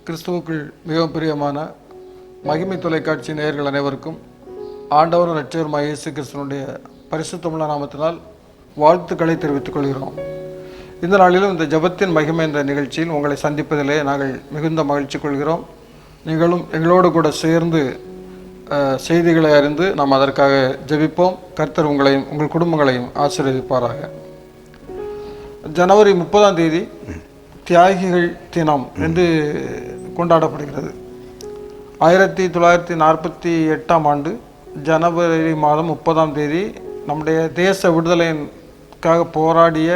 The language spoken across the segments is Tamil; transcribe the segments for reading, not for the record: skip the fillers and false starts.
கிறிஸ்துவுக்குள் மிகவும் பிரியமான மகிமை தொலைக்காட்சி நேயர்கள் அனைவருக்கும் ஆண்டவரும் இரட்சகருமாகிய இயேசு கிறிஸ்துவனுடைய பரிசுத்தமுள்ள நாமத்தினால் வாழ்த்துக்களை தெரிவித்துக் கொள்கிறோம். இந்த நாளிலும் இந்த ஜெபத்தின் மகிமை என்ற நிகழ்ச்சியில் உங்களை சந்திப்பதிலே நாங்கள் மிகுந்த மகிழ்ச்சி கொள்கிறோம். நீங்களும் எங்களோடு கூட சேர்ந்து செய்திகளை அறிந்து நாம் அதற்காக ஜெபிப்போம். கர்த்தர் உங்களையும் உங்கள் குடும்பங்களையும் ஆசீர்வதிப்பாராக. ஜனவரி 30 தியாகிகள் தினம் என்று கொண்டாடப்படுகிறது. 1948 ஆண்டு ஜனவரி மாதம் 30 நம்முடைய தேச விடுதலைக்காக போராடிய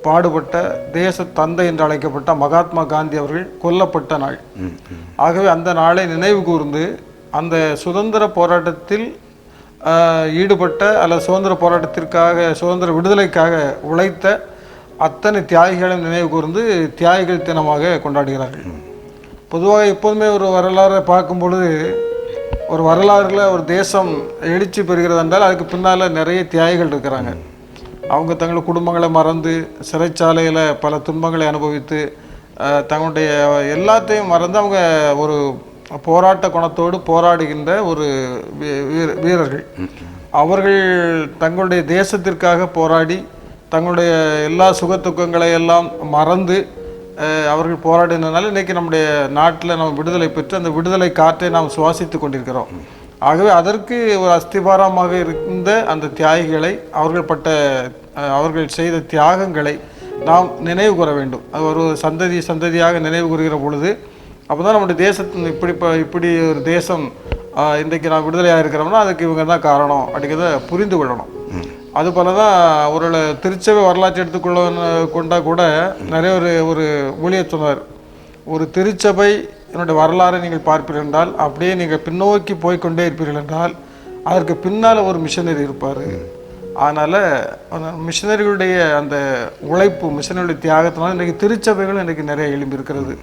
பாடுபட்ட தேச தந்தை என்று அழைக்கப்பட்ட மகாத்மா காந்தி அவர்கள் கொல்லப்பட்ட நாள். ஆகவே அந்த நாளை நினைவு கூர்ந்து அந்த சுதந்திர போராட்டத்தில் ஈடுபட்ட அல்லது சுதந்திர போராட்டத்திற்காக சுதந்திர விடுதலைக்காக உழைத்த அத்தனை தியாகிகளையும் நினைவு கூர்ந்து தியாகிகள் தினமாக கொண்டாடுகிறார்கள். பொதுவாக எப்போதுமே ஒரு வரலாறை பார்க்கும் பொழுது ஒரு வரலாறுல ஒரு தேசம் எழுச்சி பெறுகிறது என்றால் அதுக்கு பின்னால் நிறைய தியாகிகள் இருக்கிறாங்க. அவங்க தங்கள் குடும்பங்களை மறந்து சிறைச்சாலையில் பல துன்பங்களை அனுபவித்து தங்களுடைய எல்லாத்தையும் மறந்து அவங்க ஒரு போராட்ட குணத்தோடு போராடுகின்ற ஒரு வீரர்கள். அவர்கள் தங்களுடைய தேசத்திற்காக போராடி தங்களுடைய எல்லா சுகத்துக்கங்களை எல்லாம் மறந்து அவர்கள் போராடினதுனால இன்றைக்கி நம்முடைய நாட்டில் நம்ம விடுதலை பெற்று அந்த விடுதலை காற்றை நாம் சுவாசித்து கொண்டிருக்கிறோம். ஆகவே அதற்கு ஒரு அஸ்திபாரமாக இருந்த அந்த தியாகிகளை அவர்கள் செய்த தியாகங்களை நாம் நினைவு கூற வேண்டும். அது ஒரு சந்ததியாக நினைவு கூறுகிற பொழுது அப்போ தான் நம்முடைய தேசத்தின் இப்படி ஒரு தேசம் இன்றைக்கு நாம் விடுதலையாக இருக்கிறோம்னா அதுக்கு இவங்க தான் காரணம் அப்படிங்கிறத புரிந்து கொள்ளணும். அதுபோல தான் ஒரு திருச்சபை வரலாற்று கொண்டால் கூட நிறைய ஒரு ஊழியர் சொன்னார், ஒரு திருச்சபை என்னுடைய வரலாறை நீங்கள் பார்ப்பீர்கள் என்றால் அப்படியே நீங்கள் பின்னோக்கி போய்கொண்டே இருப்பீர்கள் என்றால் அதற்கு பின்னால் ஒரு மிஷனரி இருப்பார். அதனால் அந்த மிஷனரிகளுடைய அந்த உழைப்பு மிஷனரியுடைய தியாகத்தினால இன்றைக்கி திருச்சபைகள் இன்றைக்கி நிறைய எழும்பி இருக்கிறது.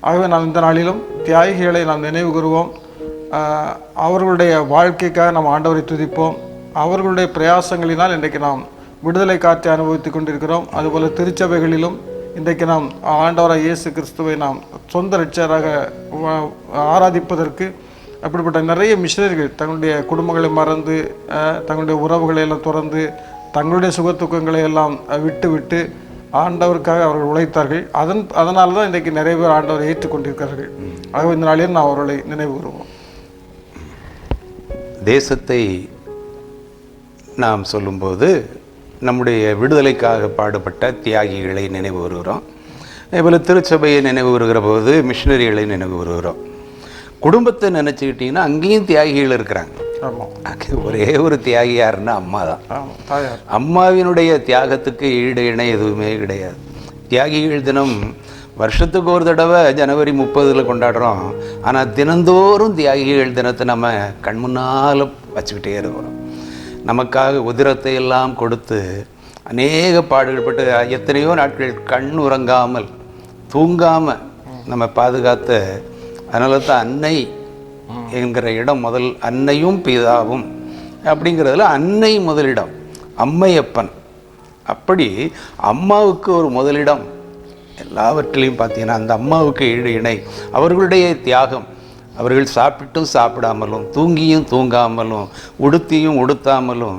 ஆகவே நாம் இந்த நாளிலும் தியாகிகளை நாம் நினைவு கூறுவோம். அவர்களுடைய வாழ்க்கைக்காக நாம் ஆண்டவரை துதிப்போம். அவர்களுடைய பிரயாசங்களினால் இன்றைக்கு நாம் விடுதலை காற்றை அனுபவித்து கொண்டிருக்கிறோம். அதுபோல் திருச்சபைகளிலும் இன்றைக்கு நாம் ஆண்டவராக இயேசு கிறிஸ்துவை நாம் சொந்த இரட்சகராக ஆராதிப்பதற்கு அப்படிப்பட்ட நிறைய மிஷனரிகள் தங்களுடைய குடும்பங்களை மறந்து தங்களுடைய உறவுகளை எல்லாம் துறந்து தங்களுடைய சுகத்துக்கங்களை எல்லாம் விட்டு ஆண்டவருக்காக அவர்கள் உழைத்தார்கள். அதனால தான் இன்றைக்கு நிறைய பேர் ஆண்டவரை ஏற்றுக்கொண்டிருக்கிறார்கள். ஆகவே இந்த நாளில் நாம் அவர்களை நினைவு கூறுவோம். தேசத்தை நாம் சொல்லும்போது நம்முடைய விடுதலைக்காக பாடுபட்ட தியாகிகளை நினைவு கூறுகிறோம். அதேபோல் திருச்சபையை நினைவு கூறுகிற போது மிஷினரிகளை நினைவு கூறுகிறோம். குடும்பத்தை நினச்சிக்கிட்டிங்கன்னா அங்கேயும் தியாகிகள் இருக்கிறாங்க. ஒரே ஒரு தியாகி யாருன்னா அம்மா தான். அம்மாவினுடைய தியாகத்துக்கு ஈடு இணை எதுவுமே கிடையாது. தியாகிகள் தினம் வருஷத்துக்கு ஒரு தடவை ஜனவரி 30 கொண்டாடுறோம். ஆனால் தினந்தோறும் தியாகிகள் தினத்தை நம்ம கண்முன்னால் வச்சுக்கிட்டே இருக்கிறோம். நமக்காக உதிரத்தை எல்லாம் கொடுத்து அநேக பாடுகள் பட்டு எத்தனையோ நாட்கள் கண் உறங்காமல் தூங்காமல் நம்ம பாதுகாத்த, அதனால தான் அன்னை என்கிற இடம் முதல், அன்னையும் பிதாவும் அப்படிங்கிறதுல அன்னை முதலிடம், அம்மையப்பன். அப்படி அம்மாவுக்கு ஒரு முதலிடம் எல்லாவற்றிலையும் பார்த்தீங்கன்னா அந்த அம்மாவுக்கு ஈடு இணை அவர்களுடைய தியாகம். அவர்கள் சாப்பிட்டும் சாப்பிடாமலும் தூங்கியும் தூங்காமலும் உடுத்தியும் உடுத்தாமலும்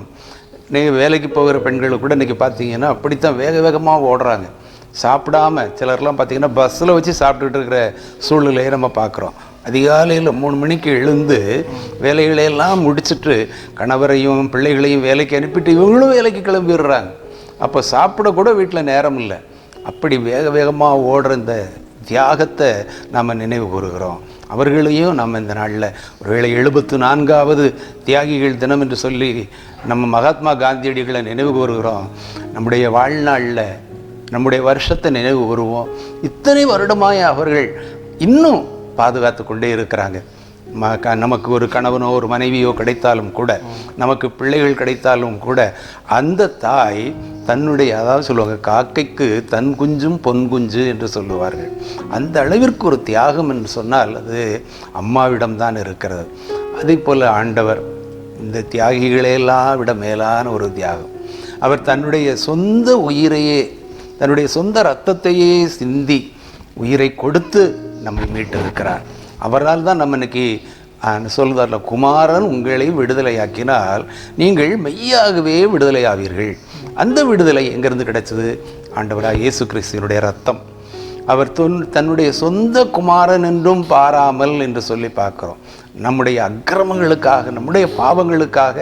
நீங்கள் வேலைக்கு போகிற பெண்களை கூட இன்றைக்கி பார்த்தீங்கன்னா அப்படித்தான் வேகமாக ஓடுறாங்க. சாப்பிடாம சிலர்லாம் பார்த்திங்கன்னா பஸ்ஸில் வச்சு சாப்பிட்டுட்டு இருக்கிற சூழ்நிலையை நம்ம பார்க்குறோம். அதிகாலையில் 3 மணிக்கு எழுந்து வேலைகளையெல்லாம் முடிச்சுட்டு கணவரையும் பிள்ளைகளையும் வேலைக்கு அனுப்பிட்டு இவங்களும் வேலைக்கு கிளம்பிடுறாங்க. அப்போ சாப்பிடக்கூட வீட்டில் நேரம் இல்லை. அப்படி வேகமாக ஓடுற இந்த தியாகத்தை நாம் நினைவு கூறுகிறோம். அவர்களையும் நம்ம இந்த நாளில் ஒருவேளை 74வது தியாகிகள் தினம் என்று சொல்லி நம்ம மகாத்மா காந்தியடிகளை நினைவு கூறுகிறோம். நம்முடைய வாழ்நாளில் நம்முடைய வருஷத்தை நினைவு கூறுவோம். இத்தனை வருடமாய் அவர்கள் இன்னும் பாதுகாத்து கொண்டே இருக்கிறாங்க. நமக்கு ஒரு கணவனோ ஒரு மனைவியோ கிடைத்தாலும் கூட, நமக்கு பிள்ளைகள் கிடைத்தாலும் கூட, அந்த தாய் தன்னுடைய, அதாவது சொல்லுவாங்க, காக்கைக்கு தன் குஞ்சும் பொன் குஞ்சு என்று சொல்லுவார்கள். அந்த அளவிற்கு ஒரு தியாகம் என்று சொன்னால் அது அம்மாவிடம்தான் இருக்கிறது. அதே போல் ஆண்டவர் இந்த தியாகிகளையெல்லாம் விட மேலான ஒரு தியாகம். அவர் தன்னுடைய சொந்த உயிரையே, தன்னுடைய சொந்த இரத்தத்தையே சிந்தி உயிரை கொடுத்து நம்மை மீட்டு இருக்கிறார். அவரால் தான் நம்ம இன்னைக்கு சொல்லுதார்ல, குமாரன் உங்களை விடுதலையாக்கினால் நீங்கள் மெய்யாகவே விடுதலை ஆவீர்கள். அந்த விடுதலை எங்கேருந்து கிடைச்சது? ஆண்டவராக இயேசு கிறிஸ்துவினுடைய ரத்தம். அவர் தன்னுடைய சொந்த குமாரன் என்றும் பாராமல் என்று சொல்லி பார்க்குறோம். நம்முடைய அக்கிரமங்களுக்காக, நம்முடைய பாவங்களுக்காக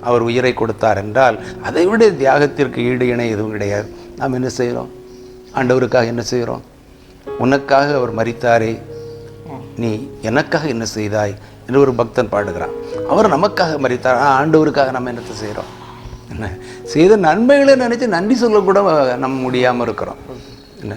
அவர் உயிரை கொடுத்தார் என்றால் அதை விட தியாகத்திற்கு ஈடு இணை எதுவும் கிடையாது. நாம் என்ன செய்கிறோம்? ஆண்டவருக்காக என்ன செய்கிறோம்? உனக்காக அவர் மரித்தாரே, நீ எனக்காக என்ன செய்தாய் என்று ஒரு பக்தன் பாடுகிறான். அவர் நமக்காக மரித்தார். ஆண்டவருக்காக நம்ம என்னத்தை செய்கிறோம்? என்ன செய்த நன்மைகளை நினச்சி நன்றி சொல்லக்கூட நம்ம முடியாமல் இருக்கிறோம். என்ன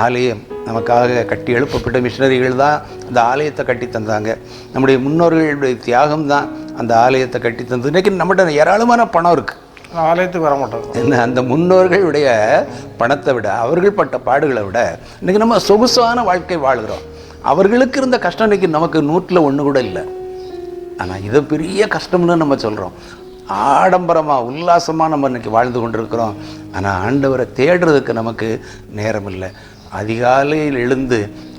ஆலயம் நமக்காக கட்டி எழுப்பப்பட்ட மிஷினரிகள் தான் அந்த ஆலயத்தை கட்டி தந்தாங்க. நம்முடைய முன்னோர்களுடைய தியாகம் தான் அந்த ஆலயத்தை கட்டி தந்தது. இன்றைக்கி நம்மகிட்ட ஏராளமான பணம் இருக்குது, ஆலயத்துக்கு வர மாட்டோம். என்ன அந்த முன்னோர்களுடைய பணத்தை விட, அவர்கள் பட்ட பாடுகளை விட இன்றைக்கி நம்ம சொகுசான வாழ்க்கை வாழ்கிறோம். அவர்களுக்கு இருந்த கஷ்டம் இன்றைக்கி நமக்கு 100ல் 1 கூட இல்லை. ஆனால் இதை பெரிய கஷ்டம்னு நம்ம சொல்கிறோம். ஆடம்பரமாக உல்லாசமாக நம்ம இன்றைக்கி வாழ்ந்து கொண்டிருக்கிறோம். ஆனால் ஆண்டவரை தேடுறதுக்கு நமக்கு நேரம் இல்லை. அதிகாலையில் எழுந்து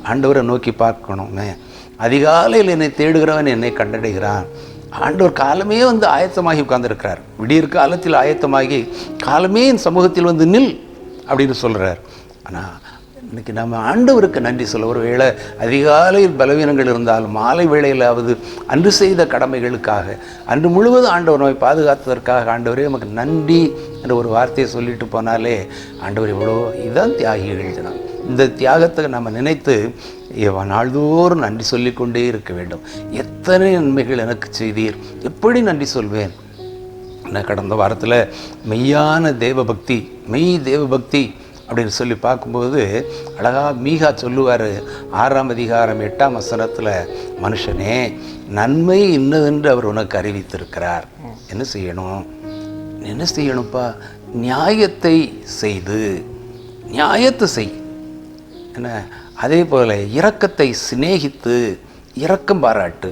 ஆண்டவரை நோக்கி பார்க்கணுமே. அதிகாலையில் என்னை தேடுகிறவன் என்னை கண்டடைகிறான். ஆண்டவர் காலமே வந்து ஆயத்தமாகி உட்கார்ந்துருக்கிறார். விடியற் காலத்தில் ஆயத்தமாகி காலமே என் சமூகத்தில் வந்து நில் அப்படின்னு சொல்கிறார். ஆனால் இன்றைக்கி நம்ம ஆண்டவருக்கு நன்றி சொல்ல, ஒரு வேளை அதிகாலையில் பலவீனங்கள் இருந்தாலும் மாலை வேளையிலாவது அன்று செய்த கடமைகளுக்காக, அன்று முழுவதும் ஆண்டவர் நம்மை பாதுகாத்ததற்காக ஆண்டவரே நமக்கு நன்றி என்ற ஒரு வார்த்தையை சொல்லிட்டு போனாலே ஆண்டவர் எவ்வளோ, இதுதான் தியாகிகள் தினம். இந்த தியாகத்தை நம்ம நினைத்து நாள்தோறும் நன்றி சொல்லிக்கொண்டே இருக்க வேண்டும். எத்தனை நன்மைகள் எனக்கு செய்தீர், எப்படி நன்றி சொல்வேன்? நான் கடந்த வாரத்தில் மெய்யான தேவபக்தி, மெய் தேவபக்தி அப்படின்னு சொல்லி பார்க்கும்போது அழகாக மீகா சொல்லுவார். 6ஆம் அதிகாரம் 8ஆம் வசனத்தில், மனுஷனே நன்மை இன்னதென்று அவர் உனக்கு அறிவித்திருக்கிறார். என்ன செய்யணும்? என்ன செய்யணும்ப்பா? நியாயத்தை செய்து, நியாயத்தை செய். என்ன அதே போல் இரக்கத்தை சிநேகித்து இரக்கம் பாராட்டு.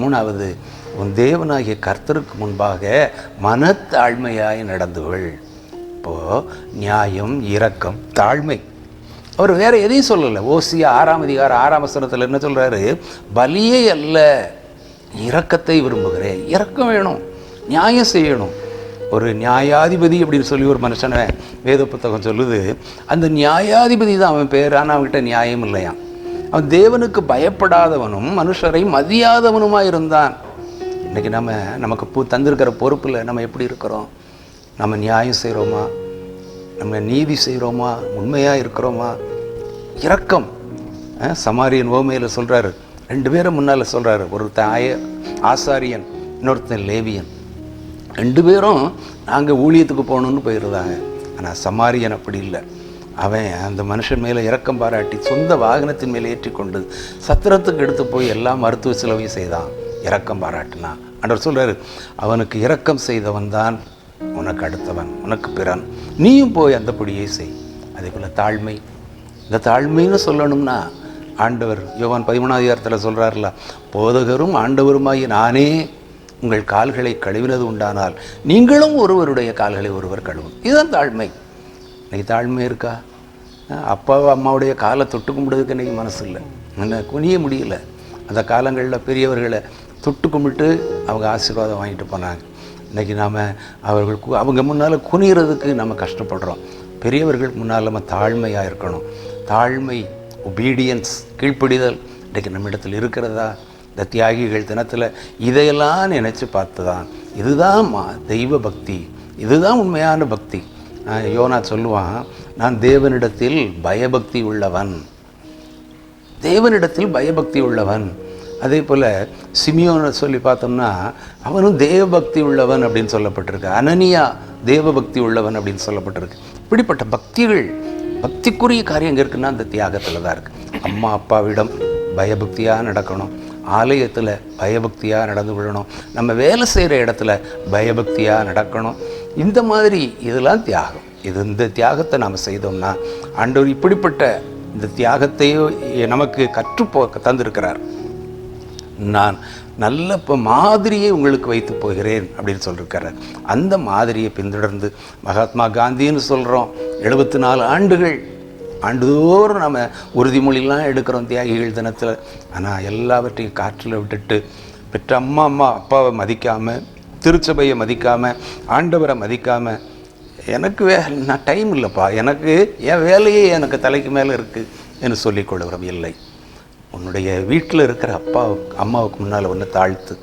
3வது, உன் தேவனாகிய கர்த்தருக்கு முன்பாக மனத்தாழ்மையாய் நடந்துகள். இப்போது நியாயம், இரக்கம், தாழ்மை. அவர் வேறு எதையும் சொல்லலை. ஓசியா 6ஆம் அதிகாரம் 6ஆம் வசனத்தில் என்ன சொல்கிறாரு? பலியே அல்ல, இரக்கத்தை விரும்புகிறேன். இரக்கம் வேணும், நியாயம் செய்யணும். ஒரு நியாயாதிபதி அப்படின்னு சொல்லி ஒரு மனுஷனை வேத புத்தகம் சொல்லுது. அந்த நியாயாதிபதி தான் அவன் பேர். ஆனால் அவன்கிட்ட நியாயம் இல்லையாம். அவன் தேவனுக்கு பயப்படாதவனும் மனுஷரை மதியாதவனுமாக இருந்தான். இன்றைக்கி நமக்கு தந்திருக்கிற பொறுப்பில் நம்ம எப்படி இருக்கிறோம்? நம்ம நியாயம் செய்கிறோமா? நம்ம நீதி செய்கிறோமா? உண்மையாக இருக்கிறோமா? இரக்கம். சமாரியன் ஓமையில் சொல்கிறாரு, 2 பேரை முன்னால் சொல்கிறாரு. ஒருத்தன் ஆசாரியன், இன்னொருத்தன் லேவியன். 2 பேரும் நாங்கள் ஊழியத்துக்கு போகணுன்னு போயிருந்தாங்க. ஆனால் சமாரியன் அப்படி இல்லை. அவன் அந்த மனுஷன் மேலே இரக்கம் பாராட்டி சொந்த வாகனத்தின் மேலே ஏற்றிக்கொண்டு சத்திரத்துக்கு எடுத்து போய் எல்லா மருத்துவ செலவையும் செய்தான். இரக்கம் பாராட்டினான். ஆண்டவர் சொல்கிறாரு, அவனுக்கு இரக்கம் செய்தவன் தான் உனக்கு அடுத்தவன், உனக்கு பிறன். நீயும் போய் அந்த படியை செய். அதே போல் தாழ்மை. இந்த தாழ்மைன்னு சொல்லணும்னா ஆண்டவர் யோவான் 13ஆம் அதிகாரத்தில் சொல்கிறார்ல, போதகரும் ஆண்டவருமாகி நானே உங்கள் கால்களை கழுவினது உண்டானால் நீங்களும் ஒருவருடைய கால்களை ஒருவர் கழுவும். இதுதான் தாழ்மை. இன்றைக்கி தாழ்மை இருக்கா? அப்பா அம்மாவுடைய காலை தொட்டு கும்பிடுறதுக்கு இன்றைக்கி மனசு இல்லை, என்ன குனிய முடியல. அந்த காலங்களில் பெரியவர்களை தொட்டு கும்பிட்டு அவங்க ஆசீர்வாதம் வாங்கிட்டு போனாங்க. இன்றைக்கி அவங்க முன்னால் குனிகிறதுக்கு நம்ம கஷ்டப்படுறோம். பெரியவர்கள் முன்னால் நம்ம தாழ்மையாக இருக்கணும். தாழ்மை, ஒபீடியன்ஸ், கீழ்ப்படிதல் இன்றைக்கி நம்ம இடத்துல இருக்கிறதா? இந்த தியாகிகள் தினத்தில் இதையெல்லாம் நினச்சி பார்த்து தான், இதுதான் தெய்வ பக்தி, இதுதான் உண்மையான பக்தி. யோனா சொல்லுவான், நான் தேவனிடத்தில் பயபக்தி உள்ளவன், தேவனிடத்தில் பயபக்தி உள்ளவன். அதே போல் சிமியோனை சொல்லி பார்த்தோம்னா அவனும் தேவபக்தி உள்ளவன் அப்படின்னு சொல்லப்பட்டிருக்கு. அனனியா தேவபக்தி உள்ளவன் அப்படின்னு சொல்லப்பட்டிருக்கு. இப்படிப்பட்ட பக்திகள், பக்திக்குரிய காரியம் எங்கே இருக்குன்னா அந்த தியாகத்தில் தான் இருக்குது. அம்மா அப்பாவிடம் பயபக்தியாக நடக்கணும், ஆலயத்தில் பயபக்தியாக நடந்து கொள்ளணும், நம்ம வேலை செய்கிற இடத்துல பயபக்தியாக நடக்கணும். இந்த மாதிரி இதெல்லாம் தியாகம். இந்த தியாகத்தை நாம் செய்தோம்னா ஆண்டவர் இப்படிப்பட்ட இந்த தியாகத்தையோ நமக்கு தந்திருக்கிறார். நான் நல்ல மாதிரியை உங்களுக்கு வைத்து போகிறேன் அப்படின்னு சொல்லியிருக்காரு. அந்த மாதிரியை பின்தொடர்ந்து மகாத்மா காந்தின்னு சொல்கிறோம். 74 ஆண்டுகள் ஆண்டுதோறும் நம்ம உறுதிமொழிலாம் எடுக்கிறோம் தியாகிகள் தினத்தில். ஆனால் எல்லாவற்றையும் காற்றில் விட்டுட்டு பெற்ற அம்மா அப்பாவை மதிக்காமல், திருச்சபையை மதிக்காமல், ஆண்டவரை மதிக்காமல், எனக்கு நான் டைம் இல்லைப்பா, எனக்கு என் வேலையே எனக்கு தலைக்கு மேலே இருக்குது என்று சொல்லிக் கொள்கிறோம். இல்லை, உன்னுடைய வீட்டில் இருக்கிற அம்மாவுக்கு முன்னால் ஒன்று தாழ்த்து,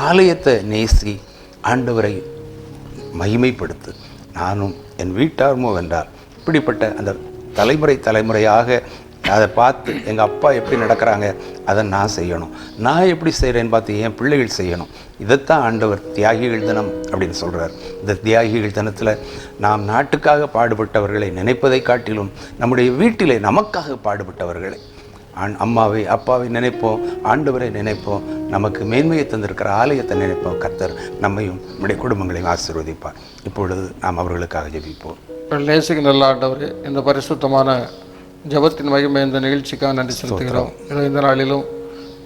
ஆலயத்தை நேசி, ஆண்டவரை மகிமைப்படுத்து. நானும் என் வீட்டார்மோ வென்றால் இப்படிப்பட்ட அந்த தலைமுறையாக அதை பார்த்து எங்கள் அப்பா எப்படி நடக்கிறாங்க அதை நான் செய்யணும், நான் எப்படி செய்கிறேன்னு பார்த்து என் பிள்ளைகள் செய்யணும். இதைத்தான் ஆண்டவர் தியாகிகள் தினம் அப்படின்னு சொல்கிறார். இந்த தியாகிகள் தினத்தில் நாம் நாட்டுக்காக பாடுபட்டவர்களை நினைப்பதை காட்டிலும் நம்முடைய வீட்டிலே நமக்காக பாடுபட்டவர்களை, அம்மாவை அப்பாவை நினைப்போம், ஆண்டவரை நினைப்போம், நமக்கு மேன்மையை தந்திருக்கிற ஆலயத்தை நினைப்போம். கர்த்தர் நம்மையும் நம்முடைய குடும்பங்களையும் ஆசீர்வதிப்பார். இப்பொழுது நாம் அவர்களுக்காக ஜெபிப்போம். நேசிக்கு நல்ல ஆண்டவரே, இந்த பரிசுத்தமான ஜபத்தின் மகிமை இந்த நிகழ்ச்சிக்காக நன்றி செலுத்துகிறோம். இந்த நாளிலும்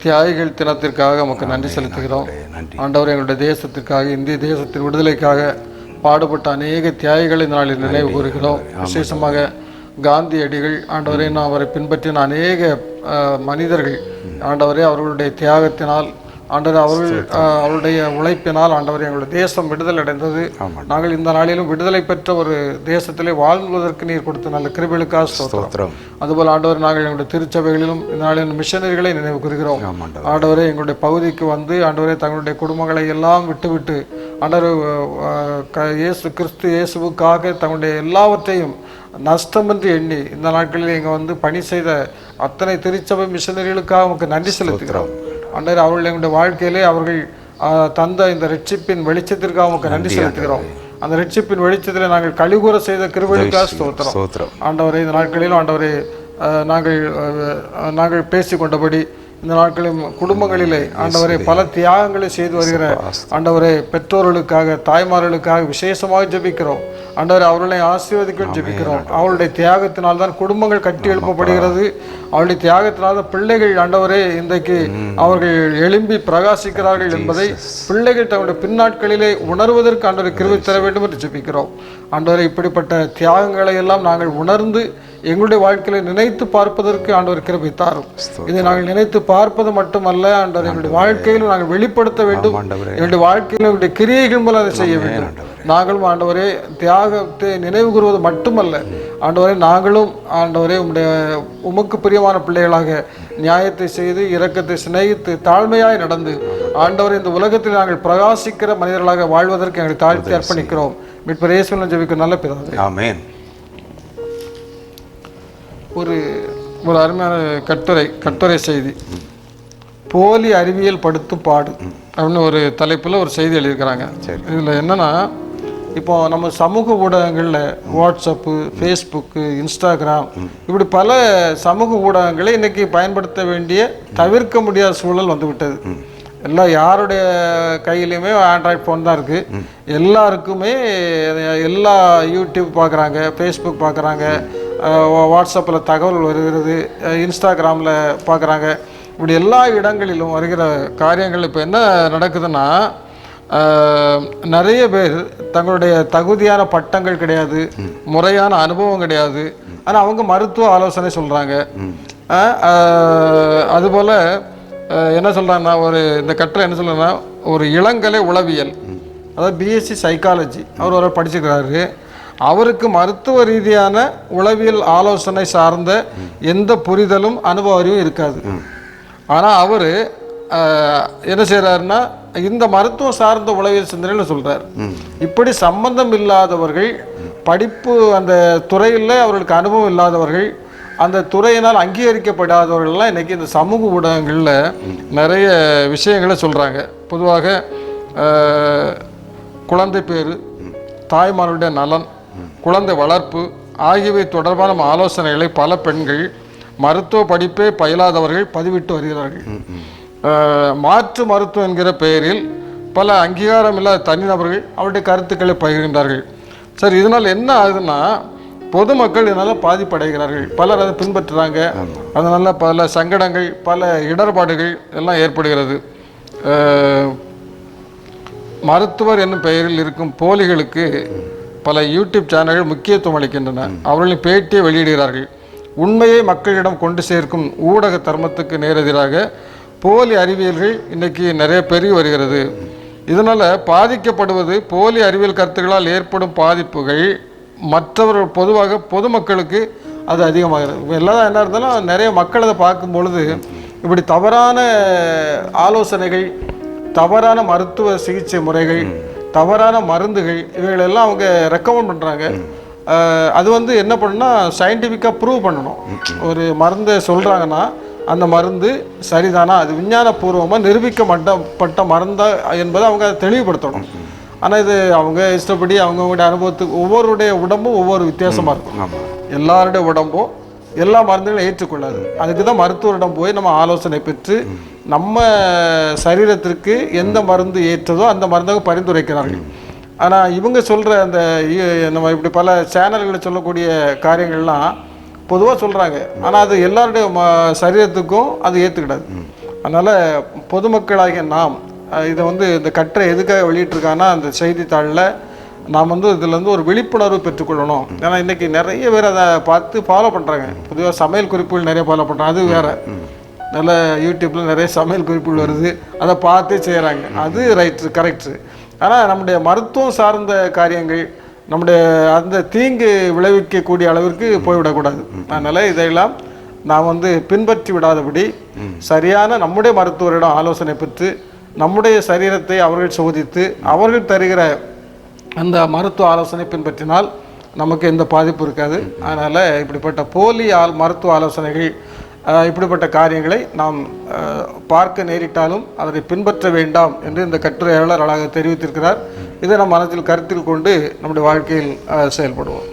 தியாகிகள் தினத்திற்காக நமக்கு நன்றி செலுத்துகிறோம். ஆண்டவர் எங்களுடைய தேசத்திற்காக, இந்திய தேசத்தின் விடுதலைக்காக பாடுபட்ட அநேக தியாகிகளை இந்த நாளில் நினைவு கூறுகிறோம். விசேஷமாக காந்தியடிகள், ஆண்டவரே, நான் அவரை பின்பற்றின அநேக மனிதர்கள், ஆண்டவரே, அவர்களுடைய தியாகத்தினால், ஆண்டவர் அவருடைய உழைப்பினால், ஆண்டவர் எங்களுடைய தேசம் விடுதலை அடைந்தது. நாங்கள் இந்த நாளிலும் விடுதலை பெற்ற ஒரு தேசத்திலே வாழ்வதற்கு நீர் கொடுத்த நல்ல கிருபைகளுக்காக ஸ்தோத்திரம். அதுபோல் ஆண்டவர், நாங்கள் எங்களுடைய திருச்சபைகளிலும் இந்த நாளில் மிஷனரிகளை நினைவு கூறுகிறோம். ஆண்டவரே, எங்களுடைய பகுதிக்கு வந்து, ஆண்டவரே, தங்களுடைய குடும்பங்களை எல்லாம் விட்டுவிட்டு, ஆண்டவர் இயேசுவுக்காக தங்களுடைய எல்லாவற்றையும் நஷ்டமின்றி எண்ணி இந்த நாட்களில் இங்கே வந்து பணி செய்த அத்தனை திருச்சபை மிஷனரிகளுக்காக நமக்கு நன்றி செலுத்துகிறோம். ஆண்டவர், அவர்கள் எங்களுடைய வாழ்க்கையிலே அவர்கள் தந்த இந்த ரட்சிப்பின் வெளிச்சத்திற்காக நமக்கு நன்றி செலுத்துகிறோம். அந்த ரட்சிப்பின் வெளிச்சத்தில் நாங்கள் கழிவுற செய்த கிருபைக்காக ஸ்தோத்திரம். ஆண்டவரே, இந்த நாட்களிலும் ஆண்டவரே, நாங்கள் பேசிக்கொண்டபடி இந்த நாட்களில் குடும்பங்களிலே ஆண்டவரே பல தியாகங்களை செய்து வருகிற ஆண்டவரே பெற்றோர்களுக்காக, தாய்மார்களுக்காக விசேஷமாக ஜெபிக்கிறோம். ஆண்டவரே, அவர்களை ஆசீர்வதிக்க ஜெபிக்கிறோம். அவருடைய தியாகத்தினால்தான் குடும்பங்கள் கட்டி எழுப்பப்படுகிறது. அவருடைய தியாகத்தினால்தான் பிள்ளைகள், ஆண்டவரே, இன்றைக்கு அவர்கள் எழும்பி பிரகாசிக்கிறார்கள் என்பதை பிள்ளைகள் தங்களுடைய பின்னாட்களிலே உணர்வதற்கு ஆண்டவரை கிருபை தர வேண்டும் என்று ஜெபிக்கிறோம். ஆண்டவரை, இப்படிப்பட்ட தியாகங்களை எல்லாம் நாங்கள் உணர்ந்து எங்களுடைய வாழ்க்கையில நினைத்து பார்ப்பதற்கு ஆண்டவர் கிருபை தாரும். இதை நாங்கள் நினைத்து பார்ப்பது மட்டுமல்ல, ஆண்டவர், எங்களுடைய வாழ்க்கையிலும் நாங்கள் வெளிப்படுத்த வேண்டும். எங்களுடைய வாழ்க்கையில் எங்களுடைய கிரியைகள் மூலம் அதை செய்ய வேண்டும். நாங்களும் ஆண்டவரே தியாகத்தை நினைவு கூறுவது மட்டுமல்ல, ஆண்டவரே, நாங்களும் ஆண்டவரே உமக்கு பிரியமான பிள்ளைகளாக நியாயத்தை செய்து, இரக்கத்தை சிநேகித்து, தாழ்மையாய் நடந்து, ஆண்டவரே, இந்த உலகத்தில் நாங்கள் பிரகாசிக்கிற மனிதர்களாக வாழ்வதற்கு எங்களை தாழ்த்தி அர்ப்பணிக்கிறோம். மீட்பர் இயேசுவின் ஜெபிக்கும் நல்ல பிதாவே, ஆமென். ஒரு அருமையான கட்டுரை செய்தி, போலி அறிவியல் படுத்தும் பாடு அப்படின்னு ஒரு தலைப்பில் ஒரு செய்தி எழுதியிருக்கிறாங்க. இதில் என்னன்னா, இப்போ நம்ம சமூக ஊடகங்களில் வாட்ஸ்அப்பு, ஃபேஸ்புக்கு, இன்ஸ்டாகிராம், இப்படி பல சமூக ஊடகங்களை இன்னைக்கு பயன்படுத்த வேண்டிய தவிர்க்க முடியாத சூழல் வந்து விட்டது. எல்லாம் யாருடைய கையிலையுமே ஆண்ட்ராய்ட் ஃபோன் தான் இருக்குது. எல்லாருக்குமே எல்லா யூடியூப் பார்க்குறாங்க, ஃபேஸ்புக் பார்க்குறாங்க, வாட்ஸ்அப்பில் தகவல் வருகிறது, இன்ஸ்டாகிராமில் பார்க்குறாங்க. இப்படி எல்லா இடங்களிலும் வருகிற காரியங்கள் இப்போ என்ன நடக்குதுன்னா, நிறைய பேர் தங்களுடைய தகுதியான பட்டங்கள் கிடையாது, முறையான அனுபவம் கிடையாது, ஆனால் அவங்க மருத்துவ ஆலோசனை சொல்கிறாங்க. அதுபோல் என்ன சொல்கிறாங்கன்னா, இந்த கட்டுரை என்ன சொல்கிறேன்னா, ஒரு இளங்கலை உளவியல், அதாவது பிஎஸ்சி சைக்காலஜி அவர் படிச்சுக்கிறாரு. அவருக்கு மருத்துவ ரீதியான உளவியல் ஆலோசனை சார்ந்த எந்த புரிதலும் அனுபவ அறிவும் இருக்காது. ஆனால் அவர் என்ன செய்கிறாருன்னா, இந்த மருத்துவம் சார்ந்த உளவியல் சிந்தனைன்னு சொல்கிறார். இப்படி சம்பந்தம் இல்லாதவர்கள், படிப்பு அந்த துறையில் அவர்களுக்கு அனுபவம் இல்லாதவர்கள், அந்த துறையினால் அங்கீகரிக்கப்படாதவர்கள்லாம் இன்றைக்கி இந்த சமூக ஊடகங்களில் நிறைய விஷயங்களை சொல்கிறாங்க. பொதுவாக குழந்தை பேர், தாய்மார்களுடைய நலன், குழந்தை வளர்ப்பு ஆகியவை தொடர்பான ஆலோசனைகளை பல பெண்கள், மருத்துவ படிப்பே பயிலாதவர்கள் பதிவிட்டு வருகிறார்கள். மாற்று மருத்துவம் என்கிற பெயரில் பல அங்கீகாரம் இல்லாத தனிநபர்கள் அவருடைய கருத்துக்களை பகிர்கின்றார்கள். சரி, இதனால் என்ன ஆகுதுன்னா, பொதுமக்கள் இதனால் பாதிப்படைகிறார்கள். பலர் அதை பின்பற்றுறாங்க. அதனால் பல சங்கடங்கள், பல இடர்பாடுகள் எல்லாம் ஏற்படுகிறது. மருத்துவர் என்னும் பெயரில் இருக்கும் போலிகளுக்கு பல யூடியூப் சேனல்கள் முக்கியத்துவம் அளிக்கின்றன. அவர்களின் பேட்டியை வெளியிடுகிறார்கள். உண்மையை மக்களிடம் கொண்டு சேர்க்கும் ஊடக தர்மத்துக்கு நேரெதிராக போலி அறிவியல்கள் இன்றைக்கி நிறைய பெருகி வருகிறது. இதனால் பாதிக்கப்படுவது போலி அறிவியல் கருத்துக்களால் ஏற்படும் பாதிப்புகள் மற்றவர்கள் பொதுவாக பொதுமக்களுக்கு அது அதிகமாகிறது. எல்லாம் என்ன இருந்தாலும் நிறைய மக்கள் அதை பார்க்கும் பொழுது இப்படி தவறான ஆலோசனைகள், தவறான மருத்துவ சிகிச்சை முறைகள், தவறான மருந்துகள் இவைகளெல்லாம் அவங்க ரெக்கமெண்ட் பண்ணுறாங்க. அது வந்து என்ன பண்ணுன்னா சயின்டிஃபிக்காக ப்ரூவ் பண்ணணும். ஒரு மருந்தை சொல்கிறாங்கன்னா அந்த மருந்து சரிதானா, அது விஞ்ஞானபூர்வமாக நிரூபிக்கப்பட்ட மருந்தா என்பதை அவங்க அதை தெளிவுபடுத்தணும். ஆனால் இது அவங்க இஷ்டப்படி அவங்களுடைய அனுபவத்துக்கு ஒவ்வொருடைய உடம்பும் ஒவ்வொரு வித்தியாசமாக இருக்கும். எல்லாருடைய உடம்பும் எல்லா மருந்துகளும் ஏற்றுக்கொள்ளாது. அதுக்கு தான் மருத்துவரிடம் போய் நம்ம ஆலோசனை பெற்று நம்ம சரீரத்திற்கு எந்த மருந்து ஏற்றதோ அந்த மருந்தாக பரிந்துரைக்கிறார்கள். ஆனால் இவங்க சொல்கிற அந்த நம்ம இப்படி பல சேனல்களில் சொல்லக்கூடிய காரியங்கள்லாம் பொதுவாக சொல்கிறாங்க. ஆனால் அது எல்லாருடைய சரீரத்துக்கும் அது ஏற்றுக்கிடாது. அதனால் பொதுமக்களாகிய நாம் இதை வந்து இந்த கட்டுரை எதுக்காக வெளியிட்டிருக்காங்கன்னா அந்த செய்தித்தாளில் நாம் வந்து இதில் வந்து ஒரு விழிப்புணர்வு பெற்றுக்கொள்ளணும். ஏன்னா இன்றைக்கி நிறைய பேர் அதை பார்த்து ஃபாலோ பண்ணுறாங்க. பொதுவாக சமையல் குறிப்புகள் நிறைய ஃபாலோ பண்ணுறாங்க. அது வேறு நல்ல யூடியூப்பில் நிறைய சமையல் குறிப்புகள் வருது, அதை பார்த்தே செய்கிறாங்க. அது ரைட்டு, கரெக்டு. ஆனால் நம்முடைய மருத்துவம் சார்ந்த காரியங்கள் நம்முடைய அந்த தீங்கு விளைவிக்கக்கூடிய அளவிற்கு போய்விடக்கூடாது. அதனால் இதையெல்லாம் நாம் வந்து பின்பற்றி விடாதபடி சரியான நம்முடைய மருத்துவரிடம் ஆலோசனை பெற்று நம்முடைய சரீரத்தை அவர்கள் சோதித்து அவர்கள் தருகிற அந்த மருத்துவ ஆலோசனை பின்பற்றினால் நமக்கு எந்த பாதிப்பு இருக்காது. அதனால் இப்படிப்பட்ட போலி மருத்துவ ஆலோசனைகள், இப்படிப்பட்ட காரியங்களை நாம் பார்க்க நேரிட்டாலும் அதை பின்பற்ற வேண்டாம் என்று இந்த கட்டுரையாளர் அழகாக தெரிவித்திருக்கிறார். இதை நம் மனதில் கருத்தில் கொண்டு நம்முடைய வாழ்க்கையில் செயல்படுவோம்.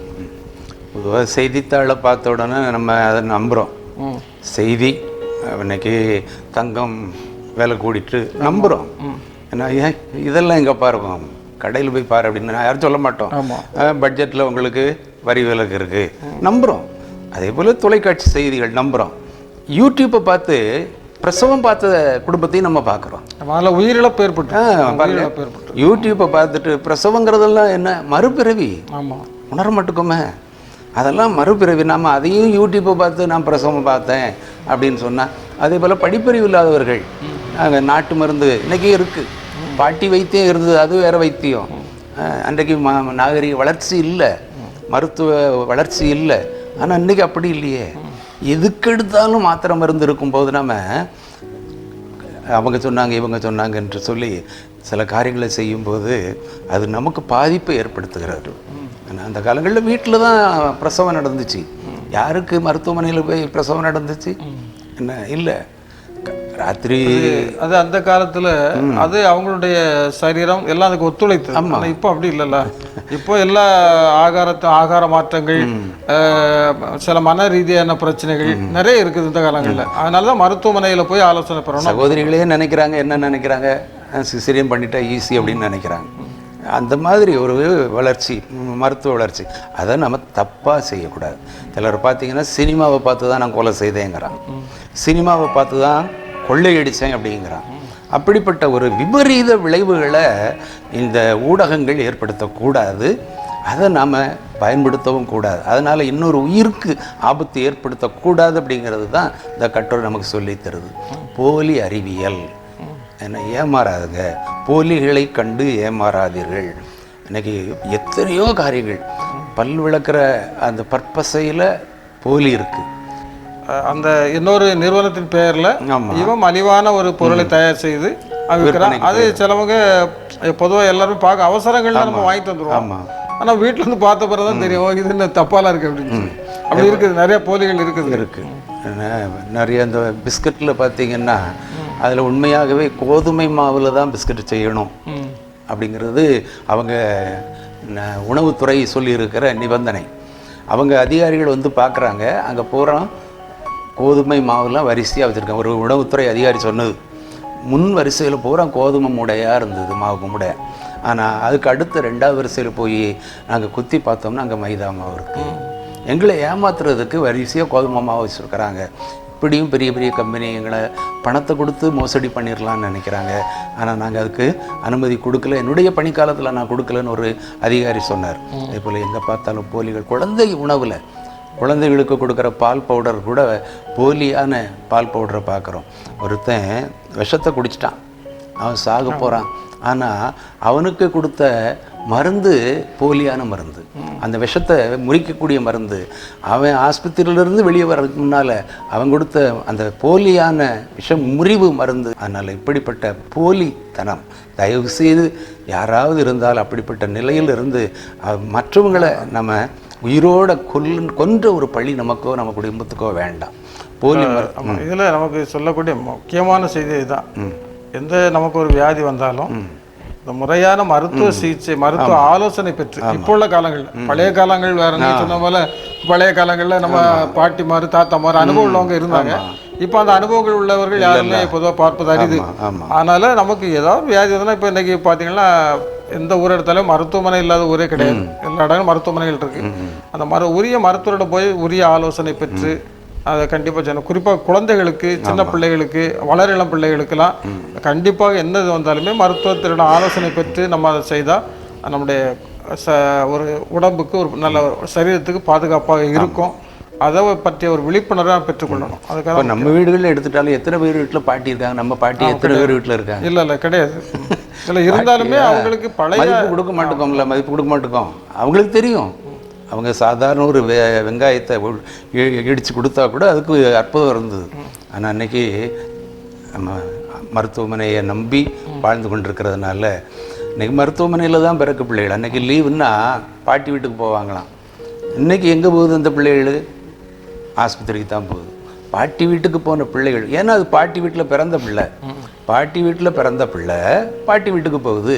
பொதுவாக செய்தித்தாளை பார்த்த உடனே நம்ம அதை நம்புகிறோம். செய்தி இன்னைக்கு தங்கம் விலை கூடிட்டு நம்புகிறோம். ஏன்னா இதெல்லாம் எங்கே பாருவோம், கடையில் போய் பாரு அப்படின்னு நான் யாரும் சொல்ல மாட்டோம். பட்ஜெட்டில் உங்களுக்கு வரி விலக்கு இருக்குது, நம்புகிறோம். அதே போல் தொலைக்காட்சி செய்திகள் நம்புகிறோம். யூடியூப்பை பார்த்து பிரசவம் பார்த்த குடும்பத்தையும் நம்ம பார்க்குறோம். அதில் உயிரிழப்பு ஏற்பட்டு யூடியூப்பை பார்த்துட்டு பிரசவங்கிறதெல்லாம் என்ன மறுபிறவி உணர மட்டுக்குமே, அதெல்லாம் மறுபிறவி. நம்ம அதையும் யூடியூப்பை பார்த்து நான் பிரசவம் பார்த்தேன் அப்படின்னு சொன்னால், அதே போல் படிப்பறிவு இல்லாதவர்கள் நாங்கள் நாட்டு மருந்து இன்றைக்கி இருக்குது, பாட்டி வைத்தியம் இருந்தது, அது வேறு வைத்தியம். அன்றைக்கு நாகரிக வளர்ச்சி இல்லை, மருத்துவ வளர்ச்சி இல்லை. ஆனால் இன்றைக்கி அப்படி இல்லையே. எதுக்கெடுத்தாலும் மாத்திரை மருந்து இருக்கும்போது நம்ம அவங்க சொன்னாங்க இவங்க சொன்னாங்க என்று சொல்லி சில காரியங்களை செய்யும்போது அது நமக்கு பாதிப்பை ஏற்படுத்துகிறது. அந்த காலங்களில் வீட்டில் தான் பிரசவம் நடந்துச்சு. யாருக்கு மருத்துவமனையில் போய் பிரசவம் நடந்துச்சு என்ன இல்லை, ராத்திரி. அது அந்த காலத்தில் அது அவங்களுடைய சரீரம் எல்லாம் அதுக்கு ஒத்துழைத்து. ஆனால் இப்போ அப்படி இல்லைல்ல. இப்போ எல்லா ஆகார மாற்றங்கள், சில மன ரீதியான பிரச்சனைகள் நிறைய இருக்குது இந்த காலங்களில். அதனால தான் மருத்துவமனையில் போய் ஆலோசனை பெறணும். சகோதரிகளே நினைக்கிறாங்க, என்ன நினைக்கிறாங்க, சிசேரியன் பண்ணிட்டா ஈஸி அப்படின்னு நினைக்கிறாங்க. அந்த மாதிரி ஒரு வளர்ச்சி, மருத்துவ வளர்ச்சி, அதை நம்ம தப்பாக செய்யக்கூடாது. சிலர் பார்த்தீங்கன்னா சினிமாவை பார்த்து தான் நான் கொலை செய்தேங்கிறான், சினிமாவை பார்த்து தான் கொள்ளையடித்தேன் அப்படிங்கிறான். அப்படிப்பட்ட ஒரு விபரீத விளைவுகளை இந்த ஊடகங்கள் ஏற்படுத்தக்கூடாது. அதை நாம் பயன்படுத்தவும் கூடாது. அதனால் இன்னொரு உயிருக்கு ஆபத்து ஏற்படுத்தக்கூடாது அப்படிங்கிறது தான் இந்த கட்டுரை நமக்கு சொல்லித் தருது. போலி அறிவியல் என்ன, ஏமாறாதுங்க, போலிகளை கண்டு ஏமாறாதீர்கள். இன்றைக்கி எத்தனையோ காரியங்கள் பல் விளக்குற அந்த பற்பசையில் போலி இருக்குது. அந்த இன்னொரு நிறுவனத்தின் பெயரில் இவன் மலிவான ஒரு பொருளை தயார் செய்து விற்கிறான். அது சிலவங்க பொதுவாக எல்லாருமே பார்க்க அவசரங்கள்லாம் நம்ம வாங்கிட்டு வந்துடுவோம். ஆனால் வீட்டில் இருந்து பார்த்த பிறகு தான் தெரியும் இது என்ன தப்பாலாம் இருக்குது அப்படின்னு. அப்படி இருக்குது, நிறைய போலிகள் இருக்குது. நிறைய அந்த பிஸ்கட்டில் பார்த்தீங்கன்னா அதில் உண்மையாகவே கோதுமை மாவில் தான் பிஸ்கட் செய்யணும் அப்படிங்கிறது அவங்க உணவுத்துறை சொல்லியிருக்கிற நிபந்தனை. அவங்க அதிகாரிகள் வந்து பார்க்குறாங்க, அங்கே போகிறோம் கோதுமை மாவுலாம் வரிசையாக வச்சுருக்காங்க. ஒரு உணவுத்துறை அதிகாரி சொன்னது, முன் வரிசையில் பூரா கோதுமை மூடையாக இருந்தது, மாவு மூடை. ஆனால் அதுக்கு அடுத்த 2வது வரிசையில் போய் நாங்கள் குத்தி பார்த்தோம்னா அங்கே மைதா மாவு இருக்குது. எங்களை ஏமாத்துறதுக்கு வரிசையாக கோதுமை மாவு வச்சுருக்கிறாங்க. இப்படியும் பெரிய பெரிய கம்பெனிங்களை பணத்தை கொடுத்து மோசடி பண்ணிடலான்னு நினைக்கிறாங்க. ஆனால் நாங்கள் அதுக்கு அனுமதி கொடுக்கல, என்னுடைய பணிக்காலத்தில் நான் கொடுக்கலன்னு ஒரு அதிகாரி சொன்னார். அதே போல் எங்கே பார்த்தாலும் போலிகள். குழந்தை உணவில் குழந்தைகளுக்கு கொடுக்குற பால் பவுடர் கூட போலியான பால் பவுடரை பார்க்குறோம். ஒருத்தன் விஷத்தை குடிச்சிட்டான், அவன் சாக போகிறான். ஆனால் அவனுக்கு கொடுத்த மருந்து போலியான மருந்து, அந்த விஷத்தை முறிக்கக்கூடிய மருந்து. அவன் ஆஸ்பத்திரியிலிருந்து வெளியே வர்றதுக்கு முன்னால் அவன் கொடுத்த அந்த போலியான விஷம் முறிவு மருந்து. அதனால் இப்படிப்பட்ட போலித்தனம் தயவு செய்து யாராவது இருந்தால் அப்படிப்பட்ட நிலையில் இருந்து மற்றவங்களை நம்ம உயிரோட கொன்ற ஒரு பழி நமக்கோ நம்ம குடும்பத்துக்கோ வேண்டாம். போலி இதில் நமக்கு சொல்லக்கூடிய முக்கியமான செய்தி இதுதான். எந்த நமக்கு ஒரு வியாதி வந்தாலும் இந்த முறையான மருத்துவ சிகிச்சை, மருத்துவ ஆலோசனை பெற்று, இப்போ உள்ள காலங்களில், பழைய காலங்கள் வேற, நீ சொன்ன போல பழைய காலங்களில் நம்ம பாட்டிமாரு தாத்தாமாரு அனுபவம் உள்ளவங்க இருந்தாங்க. இப்போ அந்த அனுபவங்கள் உள்ளவர்கள் யாருமே பொதுவாக பார்ப்பது அரிது. அதனால நமக்கு ஏதாவது வியாதி வந்ததுன்னா, இப்போ இன்னைக்கு பார்த்தீங்கன்னா எந்த ஊர் இடத்துலையும் மருத்துவமனை இல்லாத ஊரே கிடையாது. எல்லா இடங்களும் மருத்துவமனைகள் இருக்கு. அந்த உரிய மருத்துவரோட போய் உரிய ஆலோசனை பெற்று அதை கண்டிப்பாக செய்யணும். குறிப்பாக குழந்தைகளுக்கு, சின்ன பிள்ளைகளுக்கு, வளர இளம் பிள்ளைகளுக்கெல்லாம் கண்டிப்பாக எந்த இது வந்தாலுமே மருத்துவத்தினோட ஆலோசனை பெற்று நம்ம அதை செய்தால் நம்முடைய ஒரு உடம்புக்கு ஒரு நல்ல சரீரத்துக்கு பாதுகாப்பாக இருக்கும். அதை பற்றிய ஒரு விழிப்புணர்வை பெற்றுக்கொள்ளணும். அதுக்காக நம்ம வீடுகளில் எடுத்துட்டாலும் எத்தனை பேர் வீட்டில் பாட்டி இருக்காங்க? நம்ம பாட்டி எத்தனை பேர் வீட்டில் இருக்காங்க? இல்லை கிடையாது. இல்லை இருந்தாலுமே அவங்களுக்கு பழைய மதிப்பு கொடுக்க மாட்டோம்ல, மதிப்பு கொடுக்க மாட்டோம். அவங்களுக்கு தெரியும், அவங்க சாதாரண ஒரு வெங்காயத்தை இடித்து கொடுத்தா கூட அதுக்கு அற்புதம் இருந்தது. ஆனால் அன்றைக்கி நம்ம மருத்துவமனையை நம்பி வாழ்ந்து கொண்டிருக்கிறதுனால இன்றைக்கி மருத்துவமனையில் தான் பிறக்க பிள்ளைகள். அன்றைக்கி லீவுன்னா பாட்டி வீட்டுக்கு போவாங்களாம். இன்றைக்கி எங்கே போகுது அந்த பிள்ளைகள்? ஆஸ்பத்திரிக்கு தான் போகுது. பாட்டி வீட்டுக்கு போன பிள்ளைகள், ஏன்னா அது பாட்டி வீட்டில் பிறந்த பிள்ளை. பாட்டி வீட்டில் பிறந்த பிள்ளை பாட்டி வீட்டுக்கு போகுது,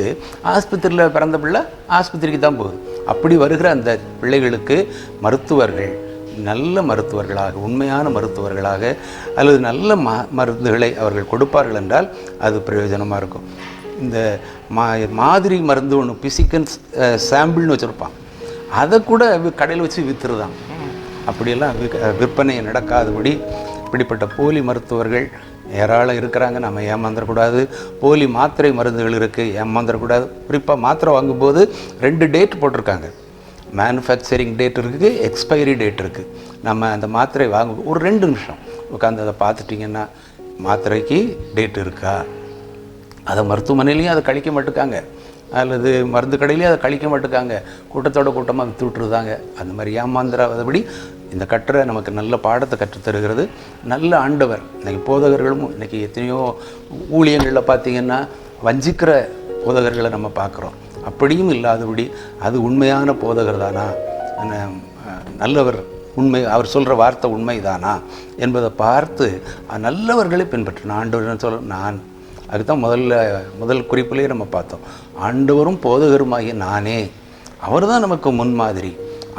ஆஸ்பத்திரியில் பிறந்த பிள்ளை ஆஸ்பத்திரிக்கு தான் போகுது. அப்படி வருகிற அந்த பிள்ளைகளுக்கு மருத்துவர்கள் நல்ல மருத்துவர்களாக, உண்மையான மருத்துவர்களாக அல்லது நல்ல மருந்துகளை அவர்கள் கொடுப்பார்கள் என்றால் அது பிரயோஜனமாக இருக்கும். இந்த மாதிரி மருந்து ஒன்று பிசிக்கல் சாம்பிள்னு வச்சுருப்பான், அதை கூட கடையில் வச்சு விற்றுருதான். அப்படியெல்லாம் விற்பனை நடக்காதபடி இப்படிப்பட்ட போலி மருத்துவர்கள் ஏராளம் இருக்கிறாங்க. நம்ம ஏமாந்துடக்கூடாது. போலி மாத்திரை மருந்துகள் இருக்குது, ஏமாந்துடக்கூடாது. குறிப்பாக மாத்திரை வாங்கும்போது 2 டேட் போட்டிருக்காங்க. மேனுஃபேக்சரிங் டேட் இருக்குது, எக்ஸ்பைரி டேட் இருக்குது. நம்ம அந்த மாத்திரை வாங்க ஒரு 2 நிமிஷம் உட்காந்து அதை பார்த்துட்டிங்கன்னா மாத்திரைக்கு டேட் இருக்கா, அதை மருத்துவமனையிலையும் அதை கழிக்க மாட்டுக்காங்க, அல்லது மருந்து கடையிலையும் அதை கழிக்க மாட்டுக்காங்க. கூட்டத்தோட கூட்டமாக விற்று விட்டுருதாங்க. அந்த மாதிரி ஏமாந்துடாதபடி இந்த கட்டுரை நமக்கு நல்ல பாடத்தை கற்றுத்தருகிறது. நல்ல ஆண்டவர். இன்றைக்கி போதகர்களும் இன்றைக்கி எத்தனையோ ஊழியங்களில் பார்த்திங்கன்னா வஞ்சிக்கிற போதகர்களை நம்ம பார்க்குறோம். அப்படியும் இல்லாதபடி அது உண்மையான போதகர் தானா, நல்லவர், உண்மை, அவர் சொல்கிற வார்த்தை உண்மைதானா என்பதை பார்த்து நல்லவர்களை பின்பற்றணும். ஆண்டவர் சொல்ல நான் அதுதான் முதல் குறிப்பிலேயே நம்ம பார்த்தோம். ஆண்டவரும் போதகருமாகிய நானே, அவர் தான் நமக்கு முன்மாதிரி.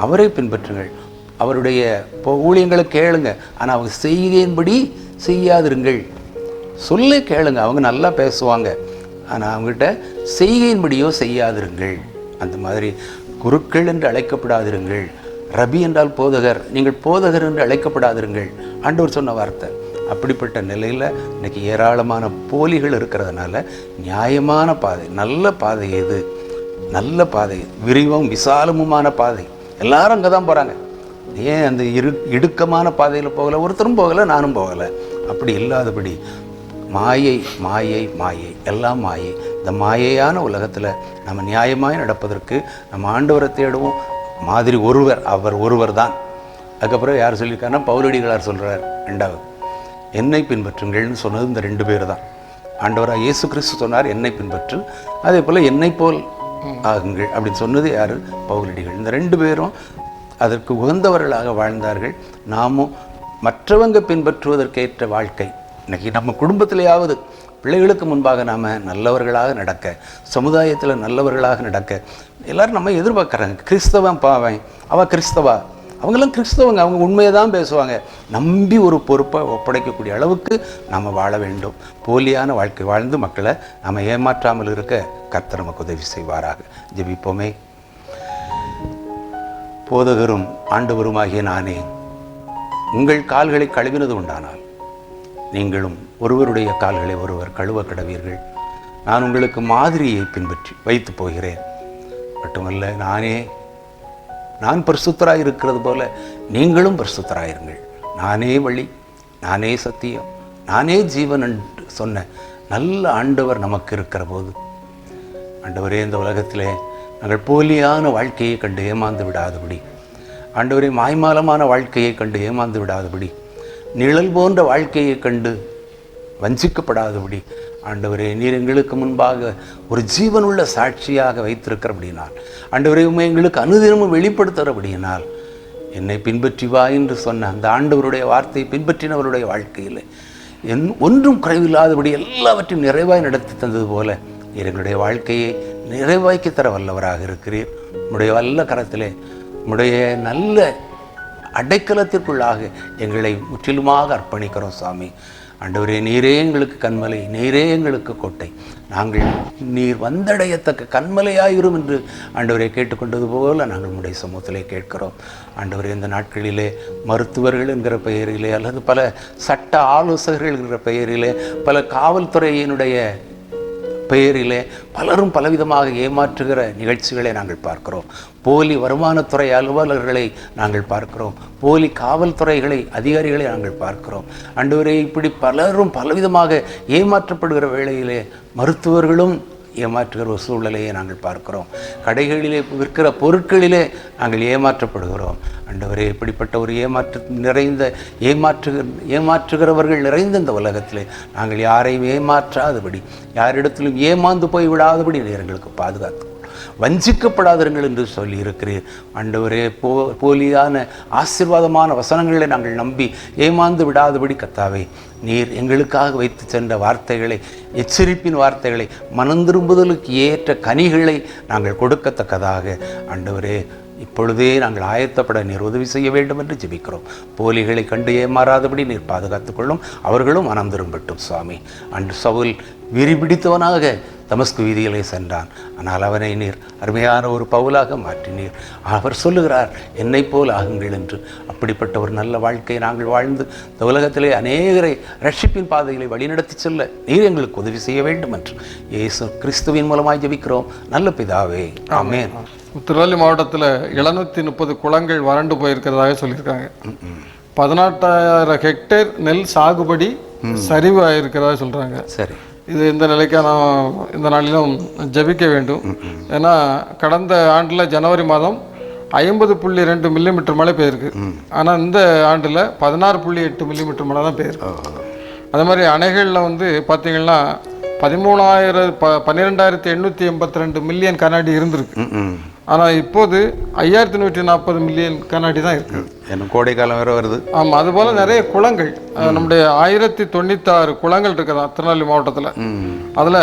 அவரை பின்பற்றுங்கள். அவருடைய ஊழியங்களை கேளுங்க, ஆனால் அவங்க செய்கையின்படி செய்யாதிருங்கள். சொல்ல கேளுங்க, அவங்க நல்லா பேசுவாங்க, ஆனால் அவங்ககிட்ட செய்கையின்படியோ செய்யாதிருங்கள். அந்த மாதிரி குருக்கள் என்று அழைக்கப்படாதிருங்கள். ரபி என்றால் போதகர், நீங்கள் போதகர் என்று அழைக்கப்படாதிருங்கள். ஆண்டவர் சொன்ன வார்த்தை. அப்படிப்பட்ட நிலையில் இன்றைக்கி ஏராளமான போலிகள் இருக்கிறதுனால நியாயமான பாதை, நல்ல பாதை எது? நல்ல பாதை, விரிவும் விசாலமுமான பாதை. எல்லாரும் அங்கே தான் போகிறாங்க. ஏன் அந்த இடுக்கமான பாதையில் போகலை? ஒருத்தரும் போகலை, நானும் போகலை. அப்படி இல்லாதபடி மாயை மாயை மாயை, எல்லாம் மாயை. இந்த மாயையான உலகத்தில் நம்ம நியாயமாய் நடப்பதற்கு நம்ம ஆண்டவரை தேடுவோம். மாதிரி ஒருவர், அவர் ஒருவர் தான். அதுக்கப்புறம் யார் சொல்லியிருக்காருன்னா பவுலடிகளார் சொல்கிறார், 2வது என்னை பின்பற்றுங்கள்னு சொன்னது இந்த 2 பேர் தான். ஆண்டவராக இயேசு கிறிஸ்து சொன்னார் என்னை பின்பற்று, அதே போல் என்னை போல் ஆகுங்கள் அப்படின்னு சொன்னது யார்? பவுலடிகள். இந்த 2 பேரும் அதற்கு உகந்தவர்களாக வாழ்ந்தார்கள். நாமும் மற்றவங்க பின்பற்றுவதற்கேற்ற வாழ்க்கை இன்றைக்கி நம்ம குடும்பத்திலேயாவது பிள்ளைகளுக்கு முன்பாக நாம் நல்லவர்களாக நடக்க, சமுதாயத்தில் நல்லவர்களாக நடக்க எல்லோரும் நம்ம எதிர்பார்க்குறாங்க. கிறிஸ்தவன் பாவன், அவன் கிறிஸ்தவா, அவங்களாம் கிறிஸ்தவங்க, அவங்க உண்மையை தான் பேசுவாங்க. நம்பி ஒரு பொறுப்பை ஒப்படைக்கக்கூடிய அளவுக்கு நாம் வாழ வேண்டும். போலியான வாழ்க்கை வாழ்ந்து மக்களை நாம் ஏமாற்றாமல் இருக்க கர்த்தர் நமக்கு உதவி செய்வாராக. ஜெபிப்போமே. போதகரும் ஆண்டவருமாகிய நானே, உங்கள் கால்களை கழுவினது உண்டானால் நீங்களும் ஒருவருடைய கால்களை ஒருவர் கழுவ கடவீர்கள். நான் உங்களுக்கு மாதிரியை பின்பற்றி வைத்து போகிறேன். மட்டுமல்ல, நான் பரிசுத்தராய் இருக்கிறது போல நீங்களும் பரிசுத்தராயிருங்கள். நானே வழி, நானே சத்தியம், நானே ஜீவன் என்று சொன்ன நல்ல ஆண்டவர் நமக்கு இருக்கிற போது, ஆண்டவரே, இந்த உலகத்திலே நாங்கள் போலியான வாழ்க்கையை கண்டு ஏமாந்து விடாதபடி, ஆண்டவரே, மாய்மாலமான வாழ்க்கையை கண்டு ஏமாந்து விடாதபடி, நிழல் போன்ற வாழ்க்கையை கண்டு வஞ்சிக்கப்படாதபடி, ஆண்டவரே, நீர் எங்களுக்கு முன்பாக ஒரு ஜீவனுள்ள சாட்சியாக வைத்திருக்கிறபடினால், ஆண்டவரே, உண்மை எங்களுக்கு அனுதினமும் வெளிப்படுத்துகிறபடியினால், என்னை பின்பற்றி வா என்று சொன்ன அந்த ஆண்டவருடைய வார்த்தையை பின்பற்றினவருடைய வாழ்க்கையில் ஒன்றும் குறைவில்லாதபடி எல்லாவற்றையும் நிறைவாய் நடத்தி தந்தது போல நீர் எங்களுடைய வாழ்க்கையை நிறைவாக்கி தர வல்லவராக இருக்கிறீர். உம்முடைய வல்ல கரத்திலே, உம்முடைய நல்ல அடைக்கலத்திற்குள்ளாக எங்களை முற்றிலுமாக அர்ப்பணிக்கிறோம் சாமி. ஆண்டவரே, நீரே எங்களுக்கு கண்மலை, நீரே எங்களுக்கு கோட்டை, நாங்கள் நீர் வந்தடையத்தக்க கண்மலையாயிரும் என்று ஆண்டவரை கேட்டுக்கொண்டது போல நாங்கள் உம்முடைய சமூகத்திலே கேட்கிறோம். ஆண்டவரே, இந்த நாட்களிலே மருத்துவர்கள் என்கிற பெயரிலே, அல்லது பல சட்ட ஆலோசகர்கள் என்கிற பெயரிலே, பல காவல்துறையினுடைய பெயரிலே பலரும் பலவிதமாக ஏமாற்றுகிற நிகழ்ச்சிகளை நாங்கள் பார்க்கிறோம். போலி வருமானத்துறை அலுவலர்களை நாங்கள் பார்க்கிறோம். போலி காவல்துறைகளை அதிகாரிகளை நாங்கள் பார்க்கிறோம். ஆண்டவரே, இப்படி பலரும் பலவிதமாக ஏமாற்றப்படுகிற வேளையிலே மருத்துவர்களும் ஏமாற்றுகிற ஒரு சூழ்நிலையை நாங்கள் பார்க்கிறோம். கடைகளிலே விற்கிற பொருட்களிலே நாங்கள் ஏமாற்றப்படுகிறோம். ஆண்டவரே, இப்படிப்பட்ட ஒரு ஏமாற்றுகிறவர்கள் நிறைந்த இந்த உலகத்திலே நாங்கள் யாரையும் ஏமாற்றாதபடி, யாரிடத்திலும் ஏமாந்து போய் விடாதபடி நீர் எங்களுக்கு பாதுகாத்து வஞ்சிக்கப்படாதீர்கள் என்று சொல்லி இருக்கிறீர். ஆண்டவரே, போலியான ஆசீர்வாதமான வசனங்களை நாங்கள் நம்பி ஏமாந்து விடாதபடி கர்த்தாவே, நீர் எங்களுக்காக வைத்து சென்ற வார்த்தைகளை, எச்சரிப்பின் வார்த்தைகளை, மனம் திரும்புதலுக்கு ஏற்ற கனிகளை நாங்கள் கொடுக்கத்தக்கதாக ஆண்டவரே இப்பொழுதே நாங்கள் ஆயத்தப்பட நீர் உதவி செய்ய வேண்டும் என்று ஜெபிக்கிறோம். போலிகளை கண்டு ஏமாறாதபடி நீர் பாதுகாத்துக்கொள்ளும். அவர்களும் மனம் திரும்பட்டும் சுவாமி. அன்று சவுல் வெறி பிடித்தவனாக தமஸ்கு வீதியிலே சென்றான். ஆனால் அவனை நீர் அருமையான ஒரு பவுலாக மாற்றினீர். அவர் சொல்லுகிறார், என்னை போல் ஆகுங்கள் என்று. அப்படிப்பட்ட ஒரு நல்ல வாழ்க்கையை நாங்கள் வாழ்ந்து இந்த உலகத்திலே அநேகரை ரட்சிப்பின் பாதைகளை வழிநடத்தி செல்ல நீர் எங்களுக்கு உதவி செய்ய வேண்டும் என்று இயேசு கிறிஸ்துவின் மூலமாய் ஜெபிக்கிறோம் நல்ல பிதாவே, ஆமென். திருநெல்வேலி மாவட்டத்தில் 730 குளங்கள் வறண்டு போயிருக்கிறதாக சொல்லியிருக்காங்க. 18,000 ஹெக்டேர் நெல் சாகுபடி சரிவு ஆகிருக்கிறதா சொல்கிறாங்க. சரி, இது இந்த நிலைக்காக நாம் இந்த நாளிலும் ஜெபிக்க வேண்டும். ஏன்னா கடந்த ஆண்டில் ஜனவரி மாதம் 50.2 மில்லிமீட்டர் மழை பெய்யிருக்கு. ஆனால் இந்த ஆண்டில் 16.8 மில்லிமீட்டர் மழை தான் பெய்யிருக்கு. அதே மாதிரி அணைகளில் வந்து பார்த்திங்கன்னா 12,882 மில்லியன் கண்ணாடி இருந்திருக்கு. ஆனால் இப்போது 5,140 மில்லியன் கண்ணாடி தான் இருக்குது. கோடை காலம் வேறு வருது. ஆமாம், அதுபோல் நிறைய குளங்கள், நம்முடைய 1096 குளங்கள் இருக்குதா திருநெல்வேலி மாவட்டத்தில். அதில்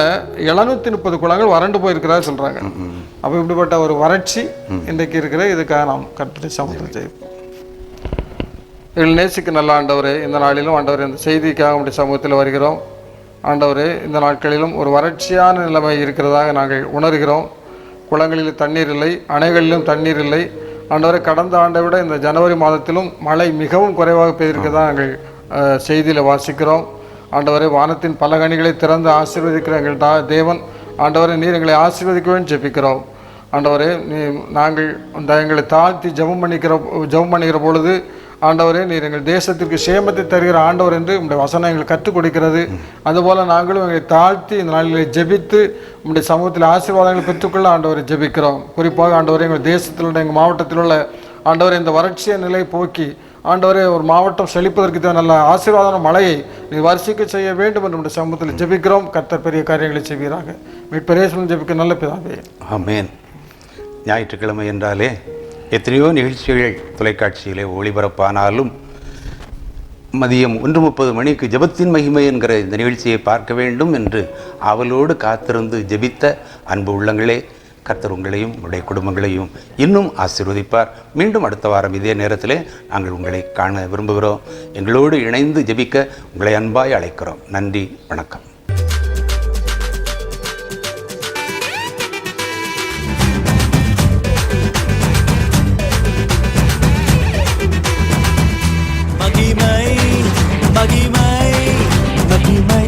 730 குளங்கள் வறண்டு போயிருக்கிறதா சொல்கிறாங்க. அப்போ இப்படிப்பட்ட ஒரு வறட்சி இன்றைக்கு இருக்கிற, இதுக்காக நாம் கர்த்தரை சமூகத்தில் செய்வோம். எங்கள் நேசிக்கு நல்ல ஆண்டவரே, இந்த நாளிலும் ஆண்டவரே இந்த செய்திக்காக நம்முடைய சமூகத்தில் வருகிறோம். ஆண்டவரே, இந்த நாட்களிலும் ஒரு வறட்சியான நிலைமை இருக்கிறதாக நாங்கள் உணர்கிறோம். குளங்களில் தண்ணீர் இல்லை, அணைகளிலும் தண்ணீர் இல்லை. ஆண்டவரை, கடந்த ஆண்டை விட இந்த ஜனவரி மாதத்திலும் மழை மிகவும் குறைவாக பெய்திருக்கிறதா நாங்கள் செய்தியில் வாசிக்கிறோம். ஆண்டவரை, வானத்தின் பல கனிகளை திறந்து ஆசீர்வதிக்கிற எங்கள் தேவன், ஆண்டவரை நீர் எங்களை ஆசீர்வதிக்க வேண்டும் ஜெபிக்கிறோம். ஆண்டவரே, நாங்கள் எங்களை தாழ்த்தி ஜெபம் பண்ணுகிற பொழுது ஆண்டவரே, நீர் எங்கள் தேசத்திற்கு சேமத்தை தருகிற ஆண்டவர் என்று உங்களுடைய வசனம் எங்களுக்கு கற்றுக் கொடுக்கிறது. அதுபோல் நாங்களும் எங்களை தாழ்த்தி இந்த நாளிலே ஜெபித்து உங்களுடைய சமூகத்தில் ஆசீர்வாதங்களை பெற்றுக்கொள்ள ஆண்டவரை ஜெபிக்கிறோம். குறிப்பாக ஆண்டவரே, எங்கள் தேசத்தில் உள்ள, எங்கள் மாவட்டத்தில் உள்ள ஆண்டவரை இந்த வறட்சிய நிலை போக்கி ஆண்டவரே ஒரு மாவட்டம் செழிப்பதற்கு தேவை நல்ல ஆசீர்வாதமான மழையை நீ வரிசைக்கு செய்ய வேண்டும் என்று நம்முடைய சமூகத்தில் ஜெபிக்கிறோம். கர்த்தர் பெரிய காரியங்களை செய்வீராக. மீட்பரேசன் ஜெபிக்க நல்ல பிதாவே, ஆமென். ஞாயிற்றுக்கிழமை என்றாலே எத்தனையோ நிகழ்ச்சிகள் தொலைக்காட்சியிலே ஒளிபரப்பானாலும் மதியம் 1:30 மணிக்கு ஜெபத்தின் மகிமை என்கிற இந்த நிகழ்ச்சியை பார்க்க வேண்டும் என்று ஆவலோடு காத்திருந்து ஜெபித்த அன்பு உள்ளங்களே, கர்த்தர் உங்களையும் உங்களுடைய குடும்பங்களையும் இன்னும் ஆசீர்வதிப்பார். மீண்டும் அடுத்த வாரம் இதே நேரத்திலே நாங்கள் உங்களை காண விரும்புகிறோம். எங்களோடு இணைந்து ஜெபிக்க உங்களை அன்பாய் அழைக்கிறோம். நன்றி, வணக்கம். மகிமை மகிமை